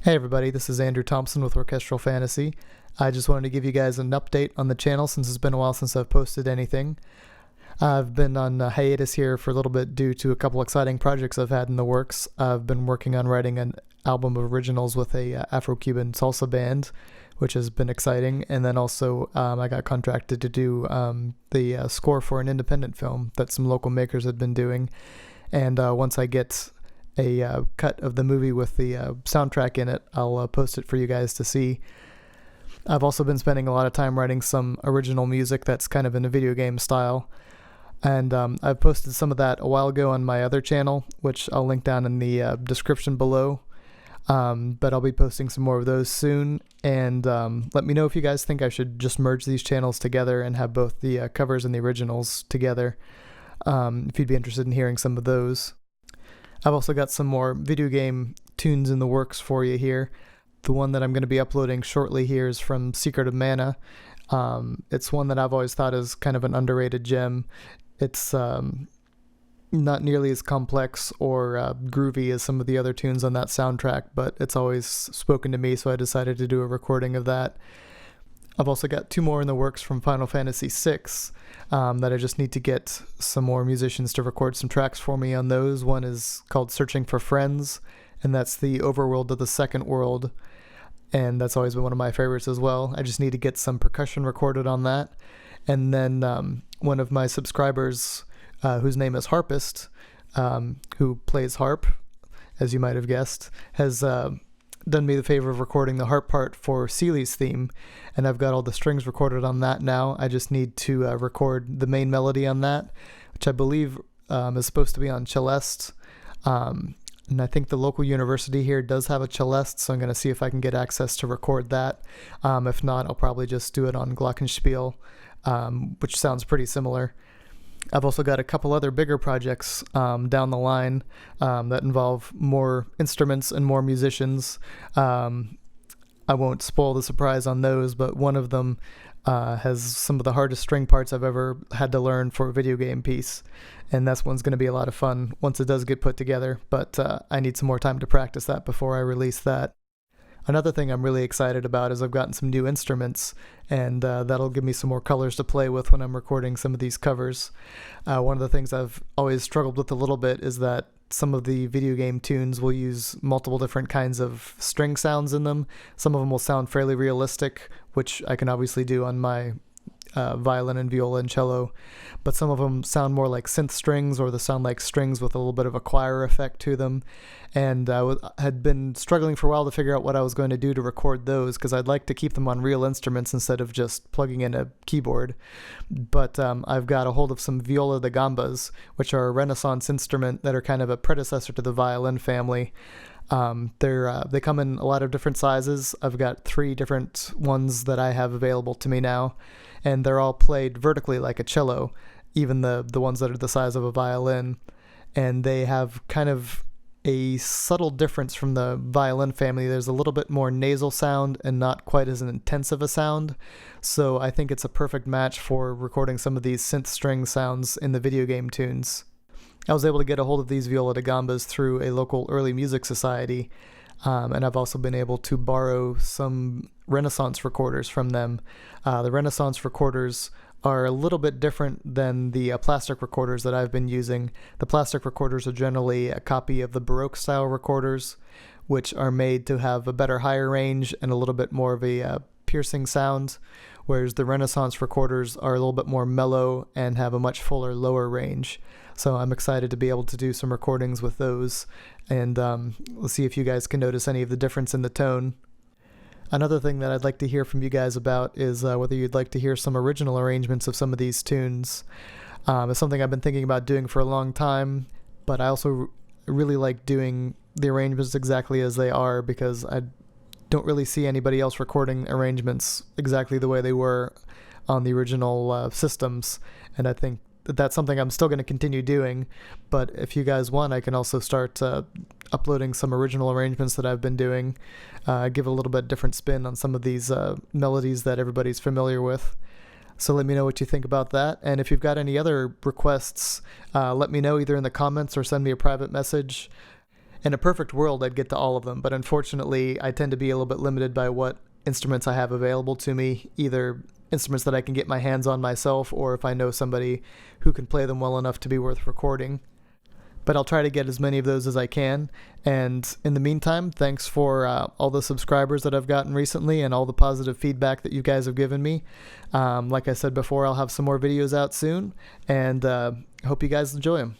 Hey everybody, this is Andrew Thompson with Orchestral Fantasy. I just wanted to give you guys an update on the channel since it's been a while since I've posted anything. I've been on hiatus here for a little bit due to a couple exciting projects I've had in the works. I've been working on writing an album of originals with a Afro-Cuban salsa band, which has been exciting. And then also I got contracted to do the score for an independent film that some local makers had been doing. And once I get a cut of the movie with the soundtrack in it, I'll post it for you guys to see. I've also been spending a lot of time writing some original music that's kind of in a video game style. And I've posted some of that a while ago on my other channel, which I'll link down in the description below. But I'll be posting some more of those soon. And let me know if you guys think I should just merge these channels together and have both the covers and the originals together. If you'd be interested in hearing some of those. I've also got some more video game tunes in the works for you here. The one that I'm going to be uploading shortly here is from Secret of Mana. It's one that I've always thought is kind of an underrated gem. It's not nearly as complex or groovy as some of the other tunes on that soundtrack, but it's always spoken to me, so I decided to do a recording of that. I've also got two more in the works from Final Fantasy VI that I just need to get some more musicians to record some tracks for me on those. One is called Searching for Friends, and that's the overworld of the second world, and that's always been one of my favorites as well. I just need to get some percussion recorded on that. And then one of my subscribers, whose name is Harpist, who plays harp, as you might have guessed, has done me the favor of recording the harp part for Seely's theme, and I've got all the strings recorded on that now. I just need to record the main melody on that, which I believe is supposed to be on Celeste, and I think the local university here does have a Celeste, so I'm going to see if I can get access to record that. If not, I'll probably just do it on Glockenspiel, which sounds pretty similar. I've also got a couple other bigger projects down the line that involve more instruments and more musicians. I won't spoil the surprise on those, but one of them has some of the hardest string parts I've ever had to learn for a video game piece, and that one's going to be a lot of fun once it does get put together, but I need some more time to practice that before I release that. Another thing I'm really excited about is I've gotten some new instruments, and that'll give me some more colors to play with when I'm recording some of these covers. One of the things I've always struggled with a little bit is that some of the video game tunes will use multiple different kinds of string sounds in them. Some of them will sound fairly realistic, which I can obviously do on my violin and viola and cello, but some of them sound more like synth strings, or they sound like strings with a little bit of a choir effect to them. And I had been struggling for a while to figure out what I was going to do to record those, because I'd like to keep them on real instruments instead of just plugging in a keyboard. But I've got a hold of some viola da gambas, which are a Renaissance instrument that are kind of a predecessor to the violin family. They come in a lot of different sizes. I've got 3 different ones that I have available to me now, and they're all played vertically like a cello, even the ones that are the size of a violin. And they have kind of a subtle difference from the violin family. There's a little bit more nasal sound and not quite as intensive a sound. So I think it's a perfect match for recording some of these synth string sounds in the video game tunes. I was able to get a hold of these viola da gambas through a local early music society, and I've also been able to borrow some Renaissance recorders from them. The Renaissance recorders are a little bit different than the plastic recorders that I've been using. The plastic recorders are generally a copy of the Baroque style recorders, which are made to have a better higher range and a little bit more of a piercing sound, whereas the Renaissance recorders are a little bit more mellow and have a much fuller lower range. So I'm excited to be able to do some recordings with those, and we'll see if you guys can notice any of the difference in the tone. Another thing that I'd like to hear from you guys about is whether you'd like to hear some original arrangements of some of these tunes. It's something I've been thinking about doing for a long time, but I also really like doing the arrangements exactly as they are, because I don't really see anybody else recording arrangements exactly the way they were on the original systems, and I think that's something I'm still going to continue doing. But if you guys want, I can also start uploading some original arrangements that I've been doing, give a little bit different spin on some of these melodies that everybody's familiar with. So let me know what you think about that, and if you've got any other requests, let me know either in the comments or send me a private message. In a perfect world, I'd get to all of them, but unfortunately, I tend to be a little bit limited by what instruments I have available to me, either instruments that I can get my hands on myself, or if I know somebody who can play them well enough to be worth recording. But I'll try to get as many of those as I can. And in the meantime, thanks for all the subscribers that I've gotten recently and all the positive feedback that you guys have given me. Like I said before, I'll have some more videos out soon, and hope you guys enjoy them.